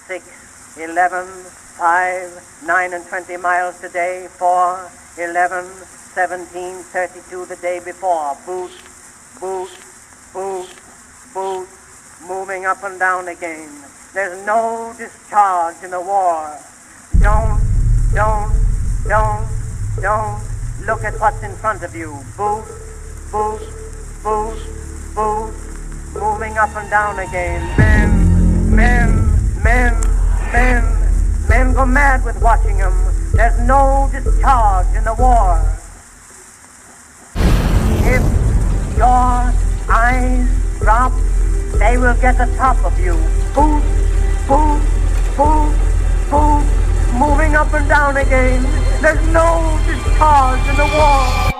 6, 11, 5, 9 and 20 miles today, 4, 11, 17, 32 the day before. Boot, boot, boot, boot, moving up and down again. There's no discharge in the war. Don't look at what's in front of you. Boot, boot, boot, boot, moving up and down again. Men go mad with watching them. There's no discharge in the war. If your eyes drop, they will get the top of you. Boot, boot, boot, boot, moving up and down again. There's no discharge in the war.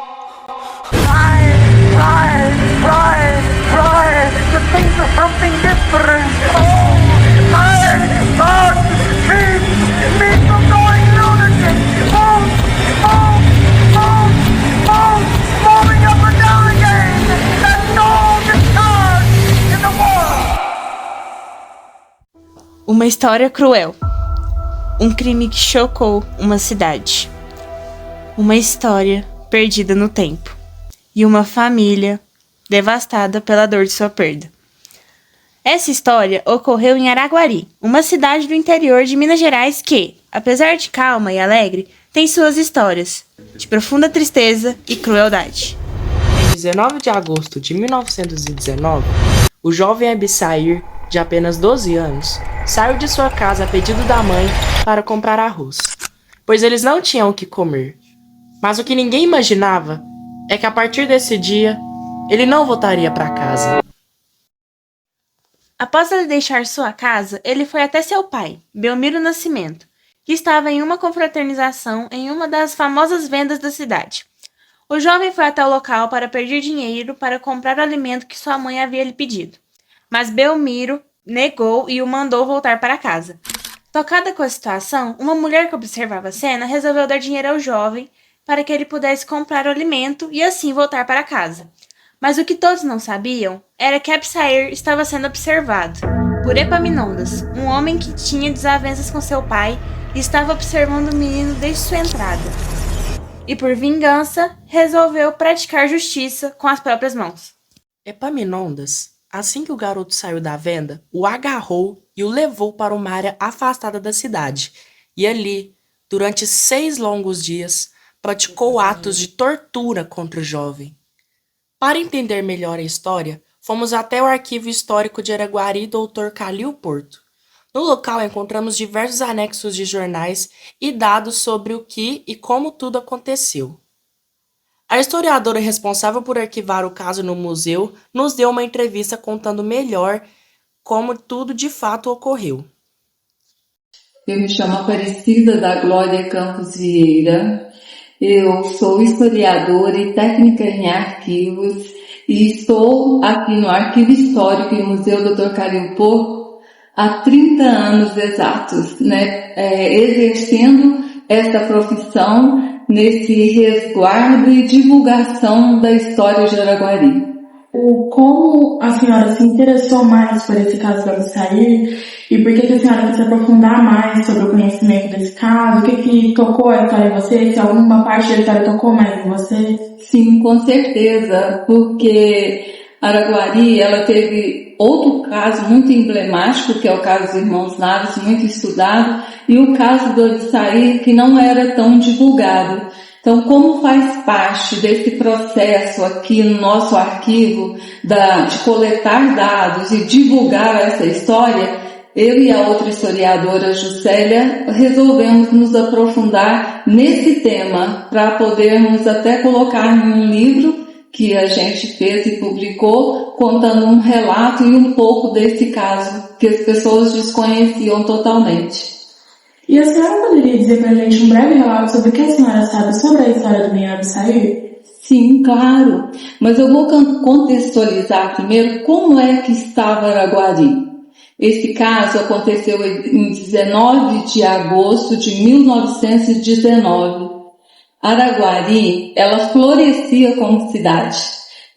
Try to think of something different. Oh, my God, keep me from going lunatic. Boom, boom, boom, boom, moving up and down again. There's no discharge in the war. Uma história cruel. Um crime que chocou uma cidade. Uma história perdida no tempo. E uma família devastada pela dor de sua perda. Essa história ocorreu em Araguari, uma cidade do interior de Minas Gerais que, apesar de calma e alegre, tem suas histórias de profunda tristeza e crueldade. Em 19 de agosto de 1919, o jovem Absair, de apenas 12 anos, saiu de sua casa a pedido da mãe para comprar arroz, pois eles não tinham o que comer. Mas o que ninguém imaginava é que a partir desse dia, ele não voltaria para casa. Após ele deixar sua casa, ele foi até seu pai, Belmiro Nascimento, que estava em uma confraternização em uma das famosas vendas da cidade. O jovem foi até o local para pedir dinheiro para comprar o alimento que sua mãe havia lhe pedido. Mas Belmiro negou e o mandou voltar para casa. Tocada com a situação, uma mulher que observava a cena resolveu dar dinheiro ao jovem para que ele pudesse comprar o alimento e assim voltar para casa. Mas o que todos não sabiam era que Absair estava sendo observado por Epaminondas, um homem que tinha desavenças com seu pai e estava observando o menino desde sua entrada. E por vingança, resolveu praticar justiça com as próprias mãos. Epaminondas, assim que o garoto saiu da venda, o agarrou e o levou para uma área afastada da cidade. E ali, durante 6 longos dias, praticou atos de tortura contra o jovem. Para entender melhor a história, fomos até o Arquivo Histórico de Araguari Dr. Calil Porto. No local encontramos diversos anexos de jornais e dados sobre o que e como tudo aconteceu. A historiadora responsável por arquivar o caso no museu nos deu uma entrevista contando melhor como tudo de fato ocorreu. Eu me chamo Aparecida da Glória Campos Vieira. Eu sou historiadora e técnica em arquivos e estou aqui no Arquivo Histórico e Museu Dr. Calil Porto há 30 anos exatos, exercendo essa profissão nesse resguardo e divulgação da história de Araguari. Como a senhora se interessou mais por esse caso do Absair e por que a senhora quis se aprofundar mais sobre o conhecimento desse caso? O que tocou a história em você? Se alguma parte da história tocou mais em você? Sim, com certeza, porque Araguari ela teve outro caso muito emblemático, que é o caso dos Irmãos Naves, muito estudado, e o caso do Absair, que não era tão divulgado. Então, como faz parte desse processo aqui no nosso arquivo de coletar dados e divulgar essa história, eu e a outra historiadora, Juscelia, resolvemos nos aprofundar nesse tema para podermos até colocar em um livro que a gente fez e publicou, contando um relato e um pouco desse caso que as pessoas desconheciam totalmente. E a senhora poderia dizer para a gente um breve relato sobre o que a senhora sabe sobre a história do menino Absair? Sim, claro. Mas eu vou contextualizar primeiro como é que estava Araguari. Esse caso aconteceu em 19 de agosto de 1919. Araguari, ela florescia como cidade.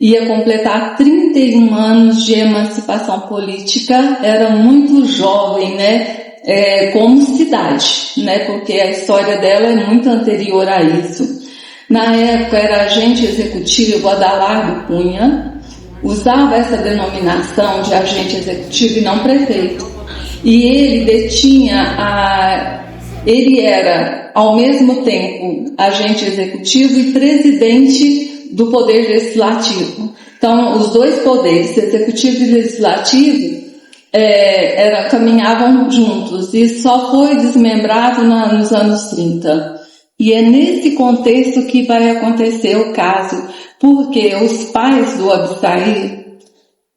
Ia completar 31 anos de emancipação política. Era muito jovem, como cidade, né? Porque a história dela é muito anterior a isso. Na época era agente executivo Adalardo Cunha, usava essa denominação de agente executivo e não prefeito. E ele ele era ao mesmo tempo agente executivo e presidente do Poder Legislativo. Então, os dois poderes, executivo e legislativo, caminhavam juntos e só foi desmembrado nos anos 30. E é nesse contexto que vai acontecer o caso, porque os pais do Abissaí,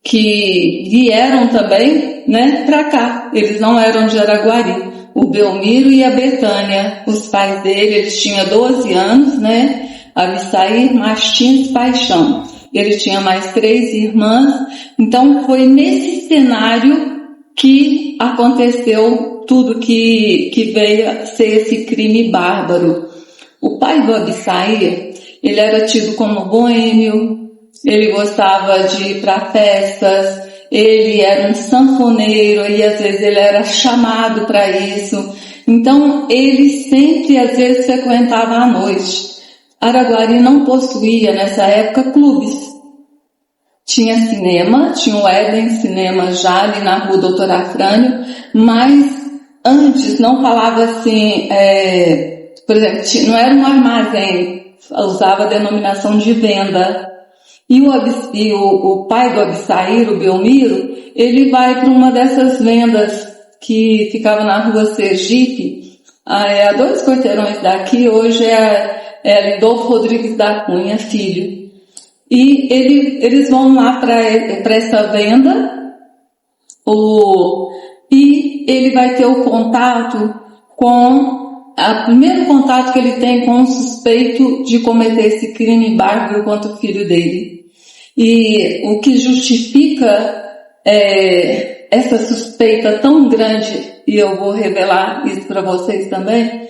que vieram também, né, para cá, eles não eram de Araguari, o Belmiro e a Betânia, os pais dele, eles tinham 12 anos, né, Abissaí Martins Paixão. Ele tinha mais 3 irmãs, então foi nesse cenário que aconteceu tudo que veio a ser esse crime bárbaro. O pai do Abissaí, ele era tido como boêmio, ele gostava de ir para festas, ele era um sanfoneiro e às vezes ele era chamado para isso. Então ele sempre às vezes frequentava à noite. Araguari não possuía nessa época clubes. Tinha cinema, tinha o Éden Cinema já ali na rua Doutor Afrânio, mas antes não falava assim, por exemplo, não era um armazém, usava a denominação de venda. E o pai do Abissaí, o Belmiro, ele vai para uma dessas vendas que ficava na rua Sergipe, a 2 quarteirões daqui, hoje é Lidolfo Rodrigues da Cunha, filho. E eles vão lá para essa venda, e ele vai ter o contato o primeiro contato que ele tem com o suspeito de cometer esse crime bárbaro contra o filho dele. E o que justifica essa suspeita tão grande, e eu vou revelar isso para vocês também,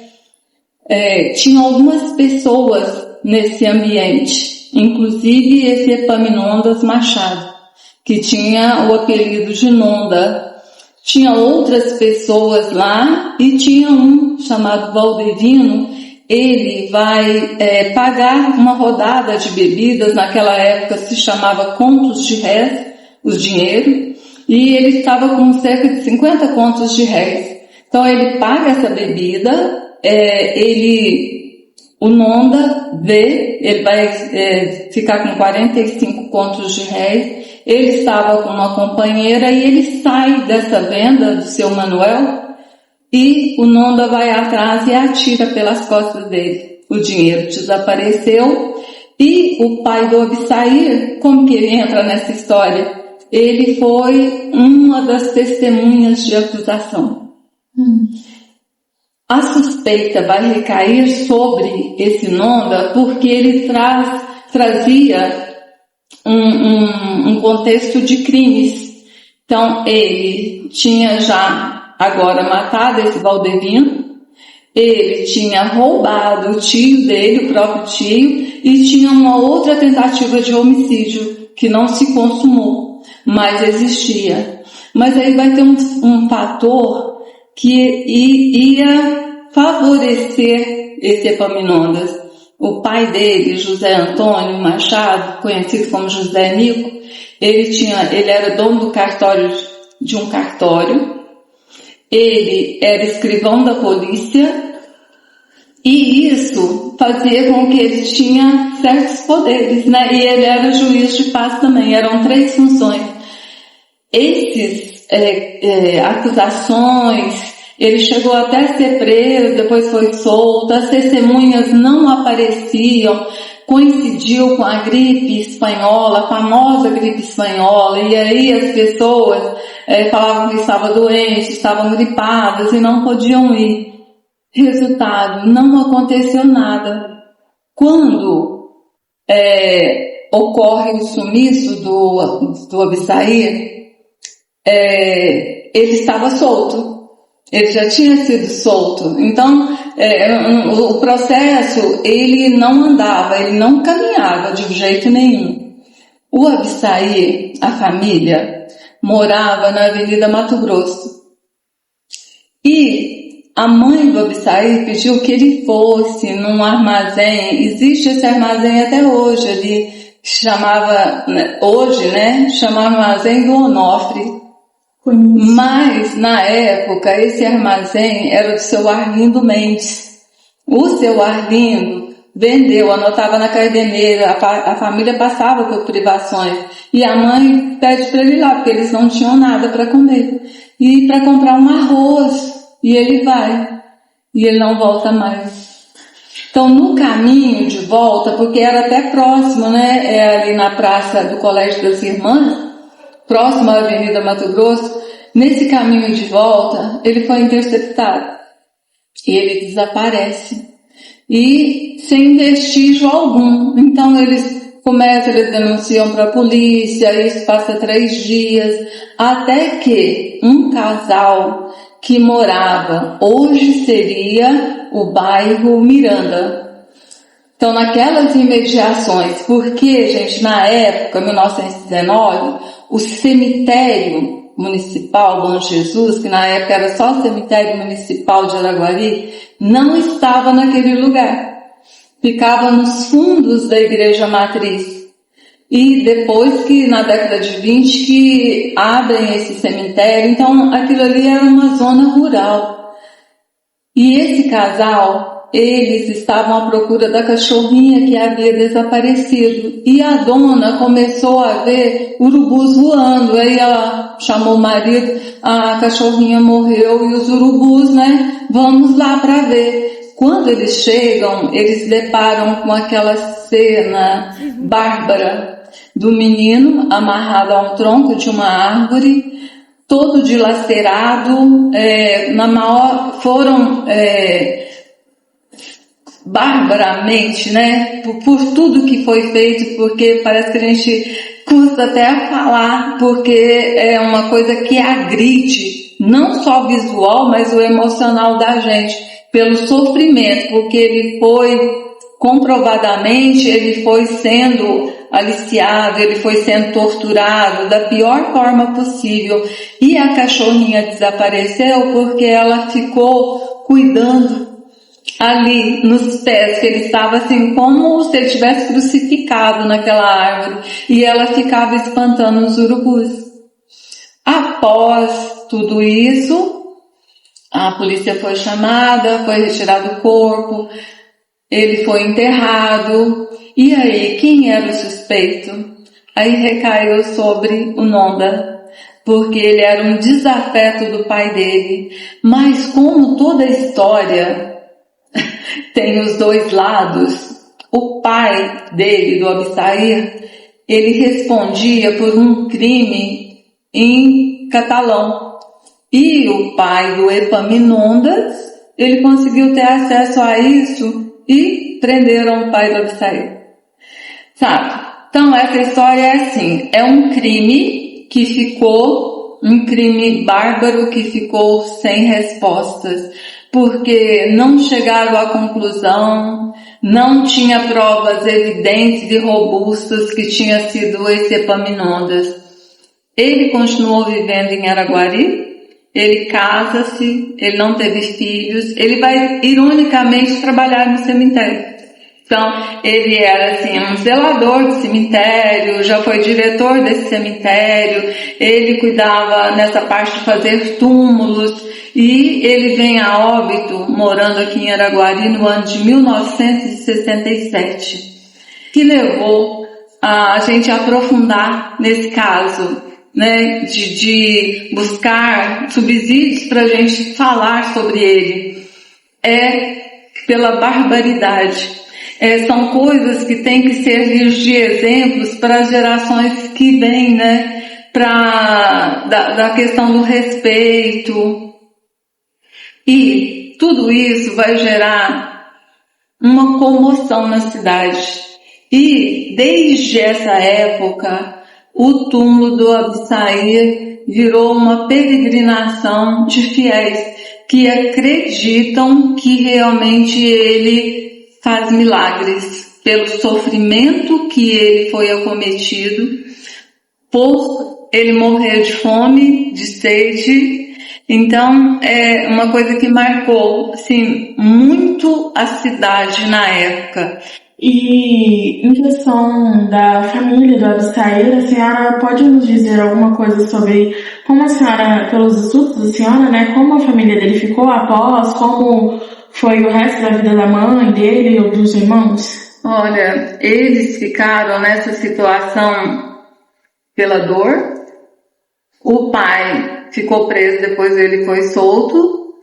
tinha algumas pessoas nesse ambiente, inclusive esse Epaminondas Machado, que tinha o apelido de Nonda. Tinha outras pessoas lá e tinha um chamado Valdevino. Ele vai pagar uma rodada de bebidas, naquela época se chamava contos de réis, o dinheiro, e ele estava com cerca de 50 contos de réis. Então ele paga essa bebida, o Nonda vê, ele vai ficar com 45 contos de réis. Ele estava com uma companheira e ele sai dessa venda do seu Manuel e o Nonda vai atrás e atira pelas costas dele. O dinheiro desapareceu e o pai do Abissaí, como que ele entra nessa história? Ele foi uma das testemunhas de acusação. A suspeita vai recair sobre esse Nonda porque ele trazia um contexto de crimes. Então ele tinha já agora matado esse Valdevino, ele tinha roubado o tio dele, o próprio tio, e tinha uma outra tentativa de homicídio que não se consumou, mas existia. Mas aí vai ter um fator que ia favorecer esse Epaminondas. O pai dele, José Antônio Machado, conhecido como José Nico, ele era dono do cartório, de um cartório, ele era escrivão da polícia, e isso fazia com que ele tinha certos poderes, né? E ele era juiz de paz também, eram 3 funções. Esses acusações, ele chegou até a ser preso, depois foi solto, as testemunhas não apareciam, coincidiu com a gripe espanhola, a famosa gripe espanhola, e aí as pessoas falavam que estavam doentes, estavam gripadas e não podiam ir. Resultado, não aconteceu nada. Quando ocorre o sumiço do Abissaí, ele estava solto. Ele já tinha sido solto. Então, o processo, ele não andava, ele não caminhava de jeito nenhum. O Abissaí, a família, morava na Avenida Mato Grosso. E a mãe do Abissair pediu que ele fosse num armazém, existe esse armazém até hoje ali, que chamava, hoje, né, chamava Armazém do Onofre. Mas, na época, esse armazém era do seu Arlindo Mendes. O seu Arlindo vendeu, anotava na cardeneira, a família passava por privações. E a mãe pede para ele ir lá, porque eles não tinham nada para comer. E para comprar um arroz. E ele vai. E ele não volta mais. Então, no caminho de volta, porque era até próximo, né? É ali na praça do Colégio das Irmãs, próximo à Avenida Mato Grosso, nesse caminho de volta, ele foi interceptado. E ele desaparece. E sem vestígio algum. Então eles denunciam para a polícia, isso passa 3 dias, até que um casal que morava, hoje seria o bairro Miranda. Então naquelas imediações, porque, gente, na época, 1919, o cemitério municipal Bom Jesus, que na época era só o cemitério municipal de Araguari, não estava naquele lugar. Ficava nos fundos da igreja matriz. E depois que, na década de 20, que abrem esse cemitério, então aquilo ali era uma zona rural. E esse casal, eles estavam à procura da cachorrinha que havia desaparecido. E a dona começou a ver urubus voando. Aí ela chamou o marido, a cachorrinha morreu e os urubus, né? Vamos lá para ver. Quando eles chegam, eles se deparam com aquela cena bárbara do menino amarrado a um tronco de uma árvore, todo dilacerado, foram barbaramente, né, por tudo que foi feito, porque parece que a gente custa até a falar, porque é uma coisa que agride, não só visual, mas o emocional da gente, pelo sofrimento, porque ele foi, comprovadamente, ele foi sendo aliciado, ele foi sendo torturado da pior forma possível. E a cachorrinha desapareceu porque ela ficou cuidando ali nos pés, que ele estava assim como se ele tivesse crucificado naquela árvore, e ela ficava espantando os urubus. Após tudo isso, a polícia foi chamada, foi retirado o corpo, ele foi enterrado. E aí, quem era o suspeito? Aí recaiu sobre o Nonda, porque ele era um desafeto do pai dele. Mas como toda história tem os dois lados, o pai dele, do Abissair, ele respondia por um crime em catalão. E o pai do Epaminondas, ele conseguiu ter acesso a isso e prenderam o pai do Abissair. Sabe? Então essa história é assim, é um crime que ficou, um crime bárbaro que ficou sem respostas, porque não chegaram à conclusão, não tinha provas evidentes e robustas que tinha sido esse Epaminondas. Ele continuou vivendo em Araguari, ele casa-se, ele não teve filhos, ele vai ironicamente trabalhar no cemitério. Então, ele era assim, um zelador do cemitério, já foi diretor desse cemitério, ele cuidava nessa parte de fazer túmulos, e ele vem a óbito morando aqui em Araguari no ano de 1967, que levou a gente a aprofundar nesse caso, né, de buscar subsídios para a gente falar sobre ele. É pela barbaridade. São coisas que têm que servir de exemplos para as gerações que vêm, né, da questão do respeito. E tudo isso vai gerar uma comoção na cidade. E desde essa época, o túmulo do Abissair virou uma peregrinação de fiéis que acreditam que realmente ele faz milagres pelo sofrimento que ele foi acometido, por ele morrer de fome, de sede, Então, é uma coisa que marcou, assim, muito a cidade na época. E em questão da família do Absair, a senhora pode nos dizer alguma coisa sobre como a senhora, pelos estudos da senhora, né, como a família dele ficou após, como foi o resto da vida da mãe dele ou dos irmãos? Olha, eles ficaram nessa situação pela dor. O pai ficou preso, depois ele foi solto.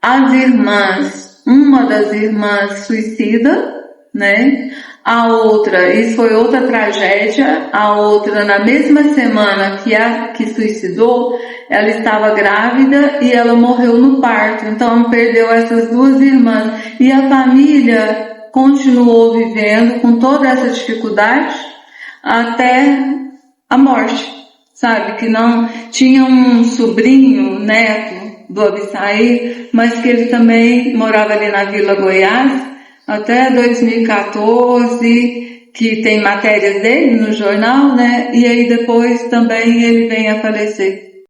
As irmãs, uma das irmãs suicida, né? A outra, isso foi outra tragédia, a outra na mesma semana que a que suicidou, ela estava grávida e ela morreu no parto. Então perdeu essas duas irmãs. E a família continuou vivendo com toda essa dificuldade até a morte. Sabe, que não tinha um sobrinho, neto do Absair, mas que ele também morava ali na Vila Goiás, até 2014, que tem matérias dele no jornal, né? E aí depois também ele vem a falecer.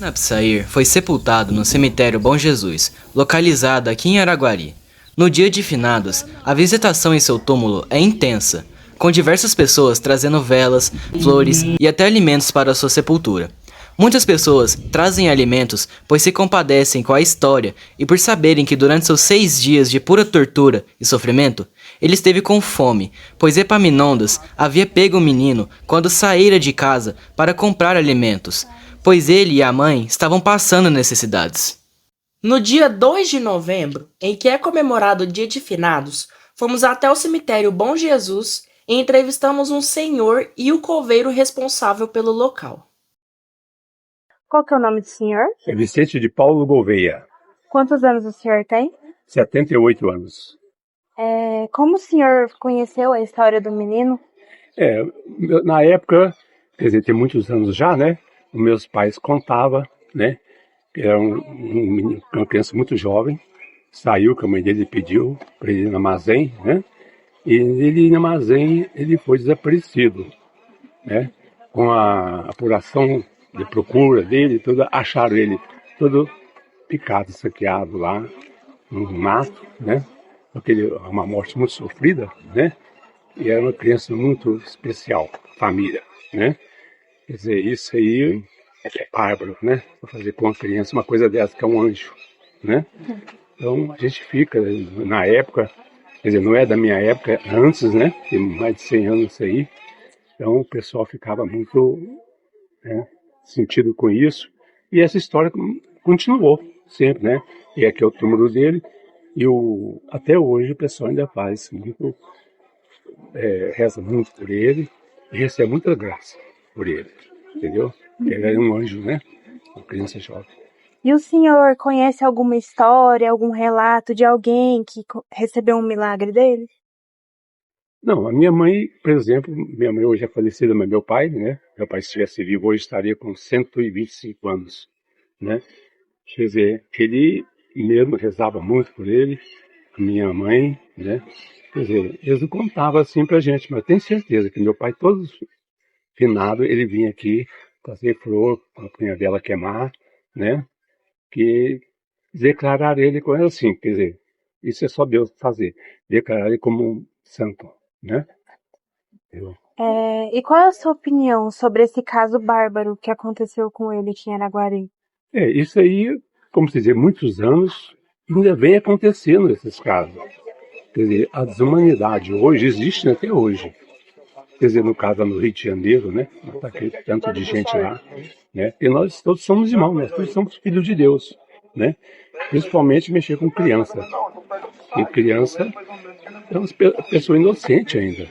Absair foi sepultado no cemitério Bom Jesus, localizado aqui em Araguari. No dia de finados, a visitação em seu túmulo é intensa, com diversas pessoas trazendo velas, flores e até alimentos para a sua sepultura. Muitas pessoas trazem alimentos pois se compadecem com a história e por saberem que durante seus 6 dias de pura tortura e sofrimento, ele esteve com fome, pois Epaminondas havia pego o menino quando saíra de casa para comprar alimentos, pois ele e a mãe estavam passando necessidades. No dia 2 de novembro, em que é comemorado o Dia de Finados, fomos até o cemitério Bom Jesus e entrevistamos um senhor e o coveiro responsável pelo local. Qual que é o nome do senhor? É Vicente de Paulo Gouveia, Quantos anos o senhor tem? 78 anos. Como o senhor conheceu a história do menino? Na época, quer dizer, tem muitos anos já, né? Os meus pais contavam, né? Que era uma criança muito jovem, saiu, que a mãe dele pediu para ele ir no armazém, né? E ele no armazém, ele foi desaparecido, né? Com a apuração de procura dele, tudo, acharam ele todo picado, saqueado lá no mato, né? Uma morte muito sofrida, né? E era uma criança muito especial, família, né? Quer dizer, isso aí é bárbaro, né? Pra fazer com uma criança uma coisa dessa, que é um anjo, né? Então a gente fica, na época, quer dizer, não é da minha época, antes, né? Tem mais de 100 anos isso aí. Então o pessoal ficava muito, né, sentido com isso. E essa história continuou sempre, né? E aqui é o túmulo dele. E até hoje o pessoal ainda faz muito, reza muito por ele e recebe muita graça por ele, entendeu? Ele é um anjo, né? Uma criança jovem. E o senhor conhece alguma história, algum relato de alguém que recebeu um milagre dele? Não, a minha mãe, por exemplo, minha mãe hoje é falecida, mas meu pai, né? Meu pai, se estivesse vivo hoje, estaria com 125 anos, né? Quer dizer, ele mesmo rezava muito por ele, a minha mãe, né? Quer dizer, eles não contavam assim pra gente, mas eu tenho certeza que meu pai, todo finado, ele vinha aqui trazer flor, punha a vela queimar, né? Que declarar ele como assim, quer dizer, isso é só Deus fazer, declarar ele como um santo, né? E qual é a sua opinião sobre esse caso bárbaro que aconteceu com ele aqui em Araguari? Isso aí, como se dizer, muitos anos ainda vem acontecendo esses casos. Quer dizer, a desumanidade hoje existe até hoje. Quer dizer, no caso no Rio de Janeiro, né? Tá aquele tanto de gente lá, né? E nós todos somos irmãos, nós todos somos filhos de Deus, né? Principalmente mexer com criança. E criança é uma pessoa inocente ainda,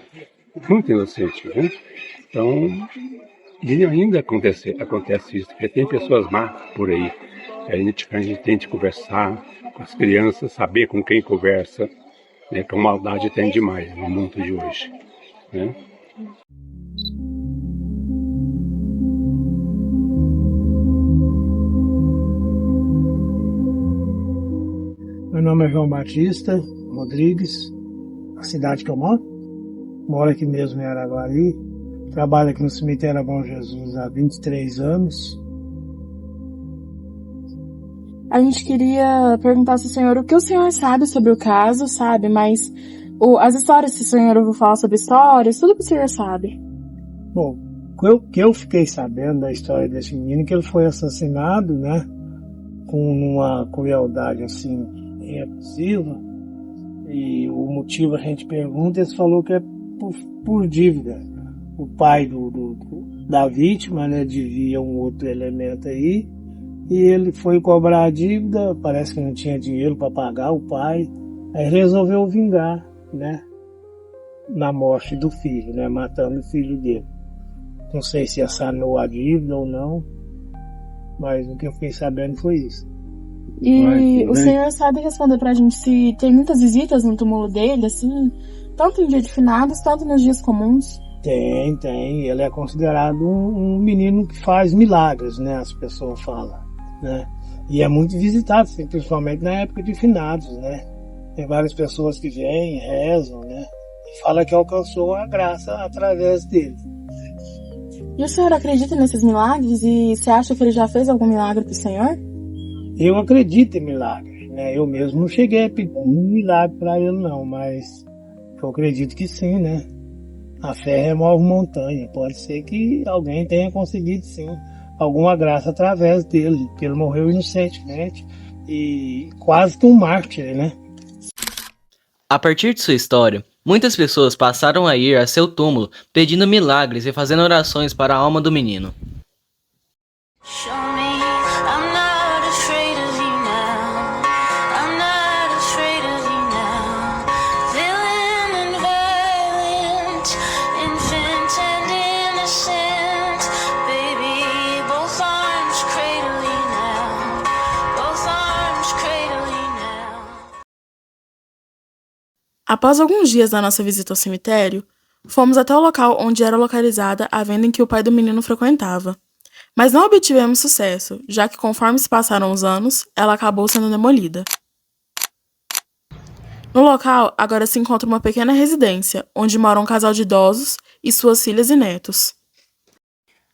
muito inocente, né? Então, e ainda acontece isso, porque tem pessoas más por aí. A gente tem que conversar com as crianças, saber com quem conversa, né? Que a maldade tem demais no mundo de hoje, né? Meu nome é João Batista Rodrigues, a cidade que eu moro aqui mesmo em Araguari, trabalho aqui no cemitério Bom Jesus há 23 anos A gente queria perguntar ao senhor o que o senhor sabe sobre o caso, sabe? Mas as histórias, se o senhor ouviu falar sobre histórias, tudo que o senhor sabe. Bom, o que eu fiquei sabendo da história desse menino, que ele foi assassinado, né, com uma crueldade assim irrepressível, e o motivo a gente pergunta, ele falou que é por dívida. O pai da vítima, né, devia um outro elemento aí, e ele foi cobrar a dívida, parece que não tinha dinheiro para pagar o pai, aí resolveu vingar, né, na morte do filho, né, matando o filho dele. Não sei se sanou a dívida ou não, mas o que eu fiquei sabendo foi isso. E o senhor sabe responder pra gente se tem muitas visitas no túmulo dele, assim, tanto em dia de finados, tanto nos dias comuns? Tem. Ele é considerado um menino que faz milagres, né? As pessoas falam, né? E é muito visitado, assim, principalmente na época de finados, né? Tem várias pessoas que vêm, rezam, né? E fala que alcançou a graça através dele. E o senhor acredita nesses milagres? E você acha que ele já fez algum milagre pro senhor? Eu acredito em milagres, né? Eu mesmo não cheguei a pedir um milagre para ele, não, mas eu acredito que sim, né? A fé remove montanha. Pode ser que alguém tenha conseguido, sim, alguma graça através dele, porque ele morreu inocentemente e quase que um mártir, né? A partir de sua história, muitas pessoas passaram a ir a seu túmulo pedindo milagres e fazendo orações para a alma do menino. Após alguns dias da nossa visita ao cemitério, fomos até o local onde era localizada a venda em que o pai do menino frequentava. Mas não obtivemos sucesso, já que conforme se passaram os anos, ela acabou sendo demolida. No local, agora se encontra uma pequena residência, onde mora um casal de idosos e suas filhas e netos.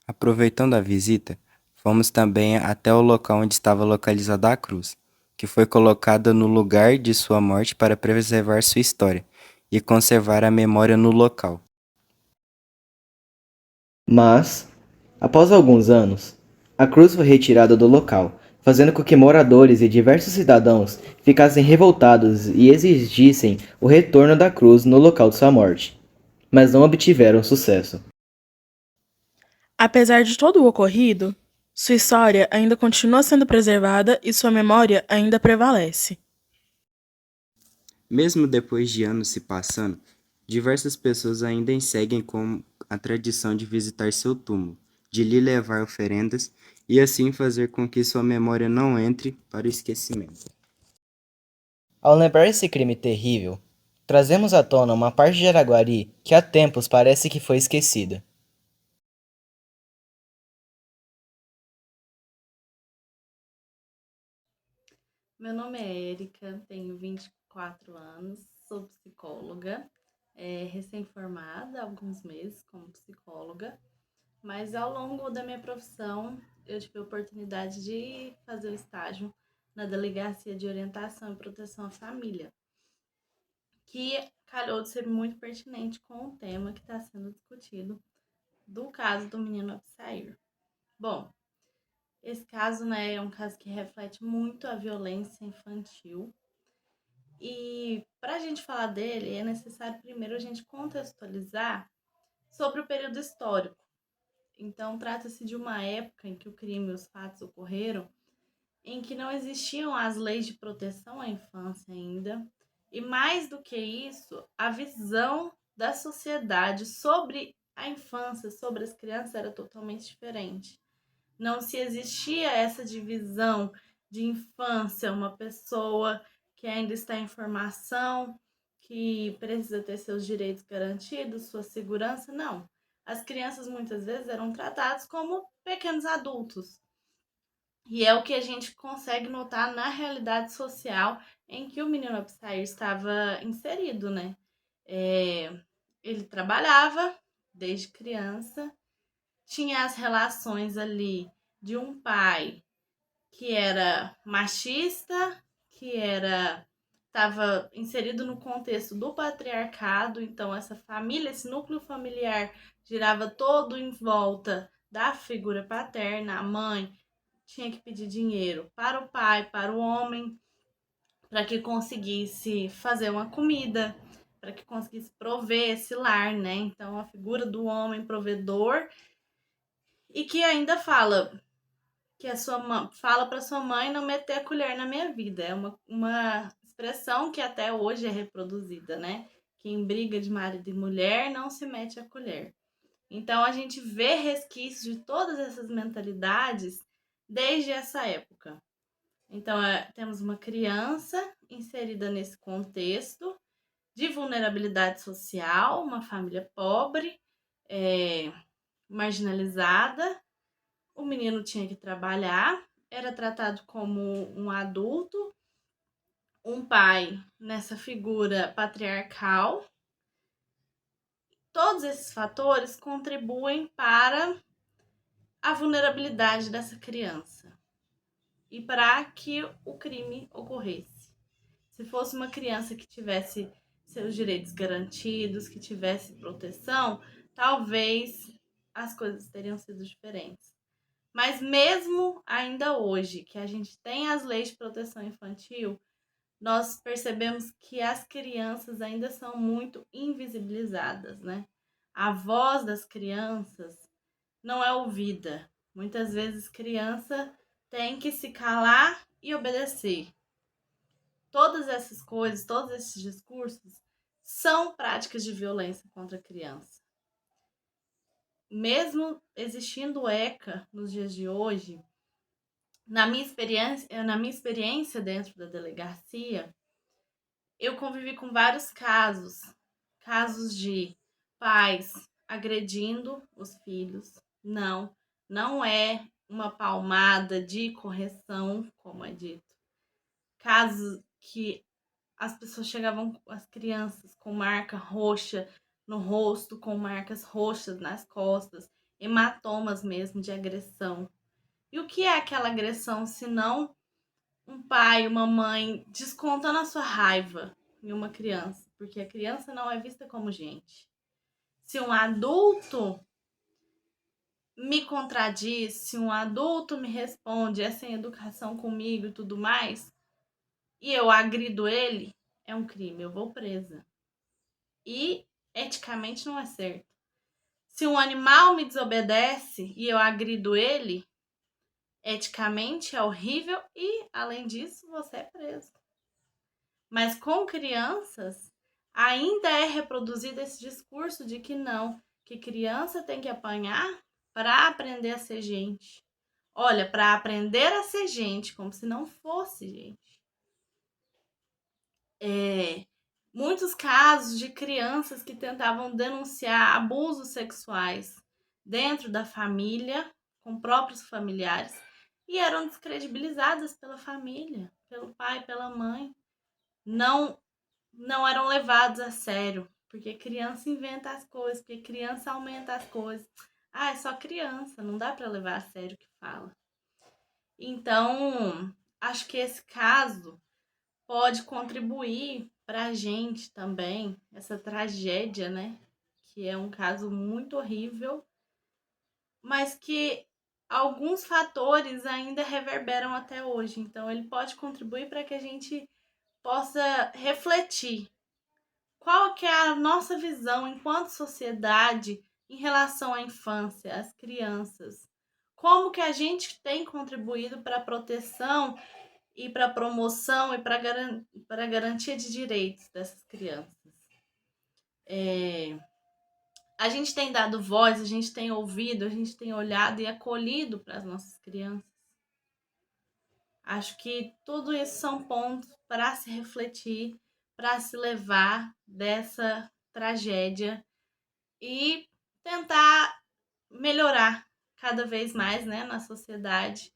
Aproveitando a visita, fomos também até o local onde estava localizada a cruz, que foi colocada no lugar de sua morte para preservar sua história e conservar a memória no local. Mas, após alguns anos, a cruz foi retirada do local, fazendo com que moradores e diversos cidadãos ficassem revoltados e exigissem o retorno da cruz no local de sua morte, mas não obtiveram sucesso. Apesar de todo o ocorrido, sua história ainda continua sendo preservada e sua memória ainda prevalece. Mesmo depois de anos se passando, diversas pessoas ainda seguem com a tradição de visitar seu túmulo, de lhe levar oferendas e assim fazer com que sua memória não entre para o esquecimento. Ao lembrar esse crime terrível, trazemos à tona uma parte de Araguari que há tempos parece que foi esquecida. Meu nome é Érica, tenho 24 anos, sou psicóloga, recém-formada há alguns meses como psicóloga, mas ao longo da minha profissão eu tive a oportunidade de fazer o estágio na Delegacia de Orientação e Proteção à Família, que calhou de ser muito pertinente com o tema que está sendo discutido do caso do menino Absair. Bom, esse caso, né, é um caso que reflete muito a violência infantil. E para a gente falar dele, é necessário primeiro a gente contextualizar sobre o período histórico. Então, trata-se de uma época em que o crime e os fatos ocorreram, em que não existiam as leis de proteção à infância ainda. E mais do que isso, a visão da sociedade sobre a infância, sobre as crianças, era totalmente diferente. Não se existia essa divisão de infância, uma pessoa que ainda está em formação, que precisa ter seus direitos garantidos, sua segurança, não. As crianças muitas vezes eram tratadas como pequenos adultos. E é o que a gente consegue notar na realidade social em que o menino Absair estava inserido, né? Ele trabalhava desde criança, tinha as relações ali de um pai que era machista, que estava inserido no contexto do patriarcado, então essa família, esse núcleo familiar girava todo em volta da figura paterna. A mãe tinha que pedir dinheiro para o pai, para o homem, para que conseguisse fazer uma comida, para que conseguisse prover esse lar, né? Então a figura do homem provedor, e que ainda fala que fala para sua mãe não meter a colher na minha vida. É uma expressão que até hoje é reproduzida, né? Que em briga de marido e mulher não se mete a colher. Então a gente vê resquícios de todas essas mentalidades desde essa época. Então temos uma criança inserida nesse contexto de vulnerabilidade social, uma família pobre, marginalizada. O menino tinha que trabalhar, era tratado como um adulto, um pai nessa figura patriarcal. Todos esses fatores contribuem para a vulnerabilidade dessa criança e para que o crime ocorresse. Se fosse uma criança que tivesse seus direitos garantidos, que tivesse proteção, talvez as coisas teriam sido diferentes. Mas mesmo ainda hoje, que a gente tem as leis de proteção infantil, nós percebemos que as crianças ainda são muito invisibilizadas, né? A voz das crianças não é ouvida. Muitas vezes criança tem que se calar e obedecer. Todas essas coisas, todos esses discursos são práticas de violência contra a criança. Mesmo existindo o ECA nos dias de hoje, na minha experiência dentro da delegacia, eu convivi com vários casos de pais agredindo os filhos. Não é uma palmada de correção, como é dito. Casos que as pessoas chegavam, as crianças, com marca roxa no rosto, com marcas roxas nas costas, hematomas mesmo de agressão. E o que é aquela agressão, se não um pai, uma mãe descontando a sua raiva em uma criança? Porque a criança não é vista como gente. Se um adulto me contradiz, se um adulto me responde, é sem educação comigo e tudo mais, e eu agrido ele, é um crime, eu vou presa. E eticamente não é certo. Se um animal me desobedece e eu agrido ele, eticamente é horrível e, além disso, você é preso. Mas com crianças, ainda é reproduzido esse discurso de que não, que criança tem que apanhar para aprender a ser gente. Olha, para aprender a ser gente, como se não fosse gente. Muitos casos de crianças que tentavam denunciar abusos sexuais dentro da família, com próprios familiares, e eram descredibilizadas pela família, pelo pai, pela mãe. Não eram levados a sério, porque criança inventa as coisas, porque criança aumenta as coisas. É só criança, não dá para levar a sério o que fala. Então, acho que esse caso pode contribuir para a gente também, essa tragédia, né? Que é um caso muito horrível, mas que alguns fatores ainda reverberam até hoje. Então, ele pode contribuir para que a gente possa refletir qual que é a nossa visão enquanto sociedade em relação à infância, às crianças. Como que a gente tem contribuído para a proteção e para a promoção e para a garantia de direitos dessas crianças. A gente tem dado voz, a gente tem ouvido, a gente tem olhado e acolhido para as nossas crianças. Acho que tudo isso são pontos para se refletir, para se levar dessa tragédia e tentar melhorar cada vez mais, né, na sociedade.